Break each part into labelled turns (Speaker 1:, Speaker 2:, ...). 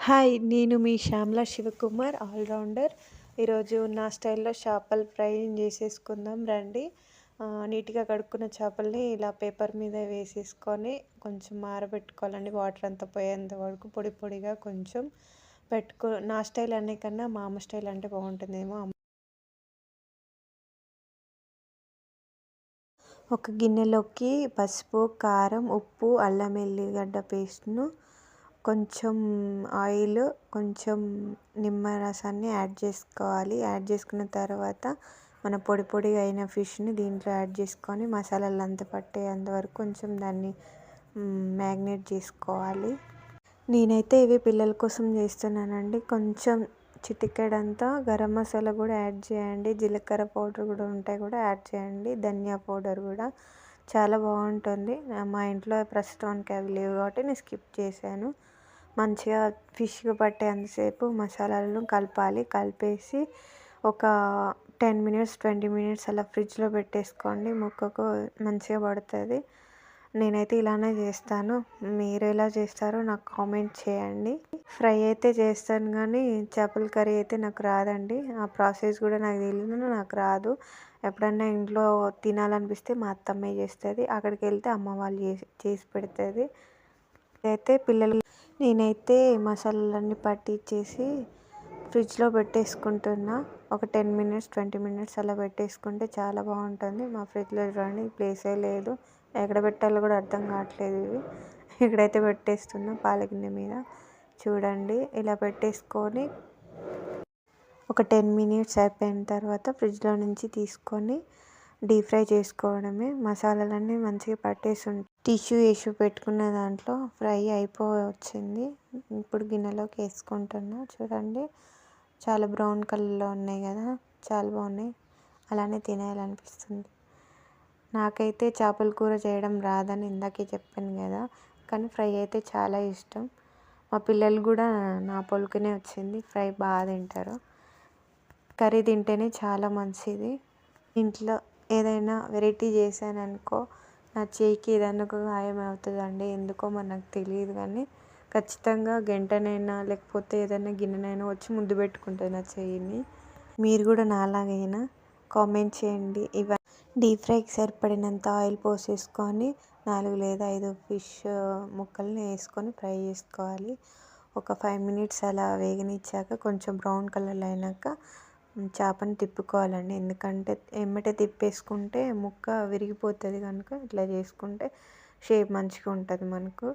Speaker 1: Hi! నేను మీ Shyamala Shivakumar allrounder. ఈరోజు నా స్టైల్‌లో చేపల ఫ్రై చేసేసుకుందాం రండి. నీట్‌గా కడుక్కున్న చేపల్ని ఇలా పేపర్ మీద వేసేసుకొని కొంచెం ఆరబెట్టుకోవాలండి. వాటర్ అంతా పోయేంత వరకు పొడి పొడిగా కొంచెం నా స్టైల్ అనే కన్నా మా అమ్మ స్టైల్ అంటే బాగుంటుందేమో. ఒక గిన్నెలోకి పసుపు, కారం, ఉప్పు, అల్లం ఎల్లిగడ్డ పేస్ట్‌ను, కొంచెం ఆయిల్, కొంచెం నిమ్మరసాన్ని యాడ్ చేసుకోవాలి. యాడ్ చేసుకున్న తర్వాత మన పొడి పొడిగా అయిన ఫిష్‌ని దీంట్లో యాడ్ చేసుకొని మసాలాలు అంతా పట్టేంత వరకు కొంచెం దాన్ని మ్యాగ్నేట్ చేసుకోవాలి. నేనైతే ఇవి పిల్లల కోసం చేస్తున్నానండి. కొంచెం చిటికెడంతా గరం మసాలా కూడా యాడ్ చేయండి. జీలకర్ర పౌడర్ కూడా ఉంటే కూడా యాడ్ చేయండి. ధనియా పౌడర్ కూడా చాలా బాగుంటుంది. మా ఇంట్లో ప్రస్తుతానికి అవి లేవు కాబట్టి నేను స్కిప్ చేశాను. మంచిగా ఫిష్‌కి పట్టేంతసేపు మసాలాలను కలపాలి. కలిపేసి ఒక 10 మినిట్స్ 20 మినిట్స్ అలా ఫ్రిడ్జ్లో పెట్టేసుకోండి. ముక్కకు మంచిగా పడుతుంది. నేనైతే ఇలానే చేస్తాను. మీరు ఎలా చేస్తారో నాకు కామెంట్ చేయండి. ఫ్రై అయితే చేస్తాను కానీ చేపల కర్రీ అయితే నాకు రాదండి. ఆ ప్రాసెస్ కూడా నాకు తెలియదు, నాకు రాదు. ఎప్పుడన్నా ఇంట్లో తినాలనిపిస్తే మా అత్తమ్మే చేస్తుంది. అక్కడికి వెళ్తే అమ్మ వాళ్ళు చేసి పెడుతుంది. అయితే నేనైతే మసాలాలన్నీ పట్టించేసి ఫ్రిడ్జ్లో పెట్టేసుకుంటున్నా. ఒక 10 మినిట్స్ 20 మినిట్స్ అలా పెట్టేసుకుంటే చాలా బాగుంటుంది. మా ఫ్రిడ్జ్లో చూడండి ప్లేసే లేదు, ఎక్కడ పెట్టాలో కూడా అర్థం కావట్లేదు. ఇక్కడైతే పెట్టేస్తున్నా పాల గిన్నె మీద. చూడండి ఇలా పెట్టేసుకొని ఒక 10 మినిట్స్ అయిపోయిన తర్వాత ఫ్రిడ్జ్లో నుంచి తీసుకొని డీప్ ఫ్రై చేసుకోవడమే. మసాలాలన్నీ మంచిగా పట్టేసి టిష్యూ వేసి పెట్టుకున్న దాంట్లో ఫ్రై వచ్చింది. ఇప్పుడు గిన్నెలోకి వేసుకుంటున్నా. చూడండి చాలా బ్రౌన్ కలర్లో ఉన్నాయి కదా, చాలా బాగున్నాయి. అలానే తినేయాలనిపిస్తుంది. నాకైతే చేపల కూర చేయడం రాదని ఇందాకే చెప్పాను కదా, కానీ ఫ్రై అయితే చాలా ఇష్టం. మా పిల్లలు కూడా నా పొలికనే వచ్చింది. ఫ్రై బాగా తింటారు. కర్రీ తింటేనే చాలా మంచిది. ఇంట్లో ఏదైనా వెరైటీ చేశాననుకో నా చేయికి ఏదైనా ఒక గాయం అవుతుందండి. ఎందుకో మనకు తెలియదు కానీ ఖచ్చితంగా గంటనైనా లేకపోతే ఏదైనా గిన్నెనైనా వచ్చి ముద్దు పెట్టుకుంటుంది నా చెయ్యిని. మీరు కూడా నాలాగైనా కామెంట్ చేయండి. డీప్ ఫ్రైకి సరిపడినంత ఆయిల్ పోసేసుకొని 4 లేదా 5 ఫిష్ ముక్కల్ని వేసుకొని ఫ్రై చేసుకోవాలి. ఒక 5 మినిట్స్ అలా వేగనిచ్చాక కొంచెం బ్రౌన్ కలర్లో అయినాక చేపను తిప్పుకోవాలండి. ఎందుకంటే ఎమ్మటే తిప్పేసుకుంటే ముక్క విరిగిపోతుంది కనుక ఇట్లా చేసుకుంటే షేప్ మంచిగా ఉంటుంది మనకు.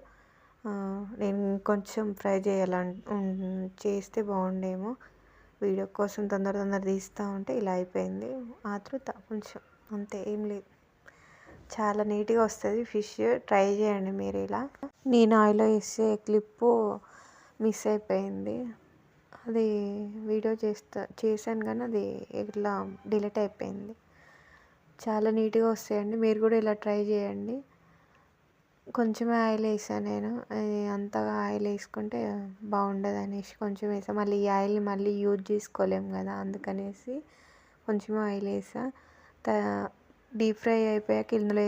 Speaker 1: నేను కొంచెం ఫ్రై చేస్తే బాగుండేమో. వీడియో కోసం తొందర తీస్తూ ఉంటే ఇలా అయిపోయింది. ఆతృత కొంచెం అంతే, ఏం లేదు. చాలా నీట్గా వస్తుంది ఫిష్. ట్రై చేయండి మీరు ఇలా. నేను ఆయిల్లో వేసే క్లిప్పు మిస్ అయిపోయింది. అది వీడియో చేశాను కానీ అది ఇట్లా డిలీట్ అయిపోయింది. చాలా నీట్గా వస్తాయండి. మీరు కూడా ఇలా ట్రై చేయండి. కొంచెమే ఆయిల్ వేసాను నేను. అది అంతగా ఆయిల్ వేసుకుంటే బాగుండదు అనేసి కొంచెం వేసాను. మళ్ళీ ఈ ఆయిల్ని మళ్ళీ యూజ్ చేసుకోలేము కదా, అందుకనేసి కొంచెం ఆయిల్ వేసా. డీప్ ఫ్రై అయిపోయాక ఇందులో